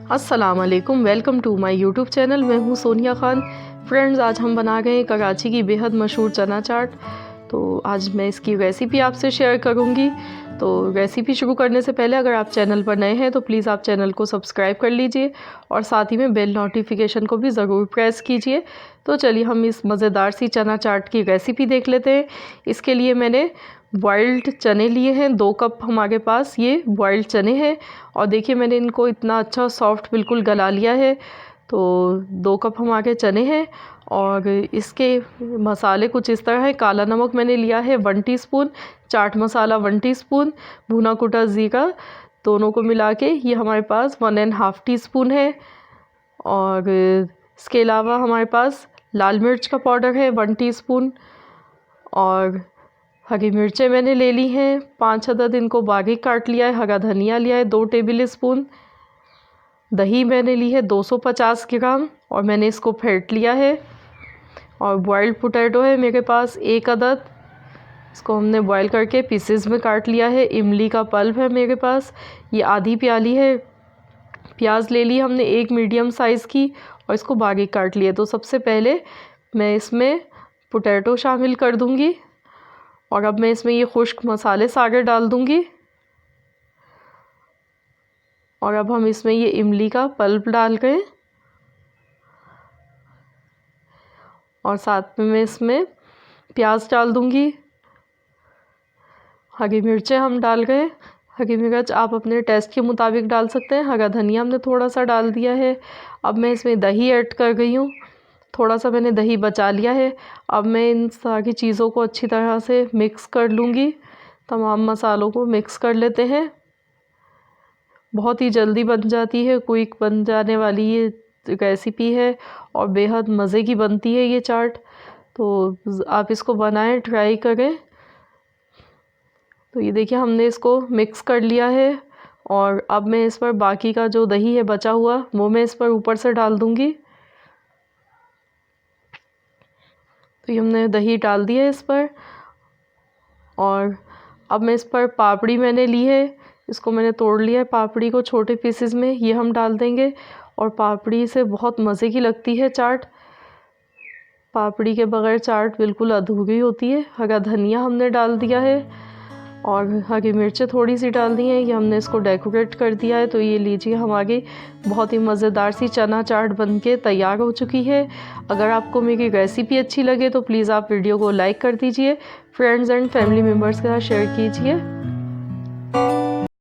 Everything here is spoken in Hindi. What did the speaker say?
अस्सलाम वालेकुम, welcome to my YouTube channel. मैं हूँ सोनिया ख़ान। फ्रेंड्स, आज हम बना गए कराची की बेहद मशहूर चना चाट। तो आज मैं इसकी रेसिपी आपसे शेयर करूँगी। तो रेसिपी शुरू करने से पहले अगर आप चैनल पर नए हैं तो प्लीज़ आप चैनल को सब्सक्राइब कर लीजिए और साथ ही में बेल नोटिफिकेशन को भी ज़रूर प्रेस कीजिए। तो चलिए हम इस मज़ेदार सी चना चाट की रेसिपी देख लेते हैं। इसके लिए मैंने बॉइल्ड चने लिए हैं, 2 कप हमारे पास ये बॉइल्ड चने हैं। और देखिए मैंने इनको इतना अच्छा सॉफ्ट बिल्कुल गला लिया है। तो 2 कप हमारे चने हैं और इसके मसाले कुछ इस तरह है। काला नमक मैंने लिया है 1 टीस्पून, चाट मसाला 1 टीस्पून, भुना कुटा ज़ीरा दोनों को मिला के ये हमारे पास 1.5 टीस्पून है। और इसके अलावा हमारे पास लाल मिर्च का पाउडर है 1 टीस्पून। और हरी मिर्चें मैंने ले ली हैं 5 अदद, इनको बारीक काट लिया है। हरा धनिया लिया है 2 टेबल स्पून। दही मैंने ली है 250 ग्राम और मैंने इसको फेंट लिया है। और बॉइल्ड पोटैटो है मेरे पास 1 अदद, इसको हमने बॉईल करके पीसेस में काट लिया है। इमली का पल्प है मेरे पास, ये आधी प्याली है। प्याज ले ली हमने 1 मीडियम साइज़ की और इसको बारीक काट लिया। तो सबसे पहले मैं इसमें पोटैटो शामिल कर दूँगी और अब मैं इसमें ये खुश्क मसाले सारे डाल दूँगी। और अब हम इसमें ये इमली का पल्प डाल गए और साथ में मैं इसमें प्याज डाल दूँगी। हरी मिर्चें हम डाल गए। हरी मिर्च आप अपने टेस्ट के मुताबिक डाल सकते हैं। हरा धनिया हमने थोड़ा सा डाल दिया है। अब मैं इसमें दही ऐड कर गई हूँ, थोड़ा सा मैंने दही बचा लिया है। अब मैं इन सारी चीज़ों को अच्छी तरह से मिक्स कर लूँगी। तमाम मसालों को मिक्स कर लेते हैं। बहुत ही जल्दी बन जाती है, क्विक बन जाने वाली ये रेसिपी है और बेहद मज़े की बनती है ये चाट। तो आप इसको बनाएं, ट्राई करें। तो ये देखिए हमने इसको मिक्स कर लिया है और अब मैं इस पर बाकी का जो दही है बचा हुआ वो मैं इस पर ऊपर से डाल दूँगी। तो ये हमने दही डाल दी है इस पर। और अब मैं इस पर पापड़ी मैंने ली है, इसको मैंने तोड़ लिया है पापड़ी को छोटे पीसेस में, ये हम डाल देंगे। और पापड़ी से बहुत मज़े की लगती है चाट। पापड़ी के बगैर चाट बिल्कुल अधूरी होती है। हरा धनिया हमने डाल दिया है और हरी मिर्चें थोड़ी सी डाल दी हैं। ये हमने इसको डेकोरेट कर दिया है। तो ये लीजिए हमारी बहुत ही मज़ेदार सी चना चाट बनके तैयार हो चुकी है। अगर आपको मेरी रेसिपी अच्छी लगे तो प्लीज़ आप वीडियो को लाइक कर दीजिए, फ्रेंड्स एंड फैमिली मेम्बर्स के साथ शेयर कीजिए।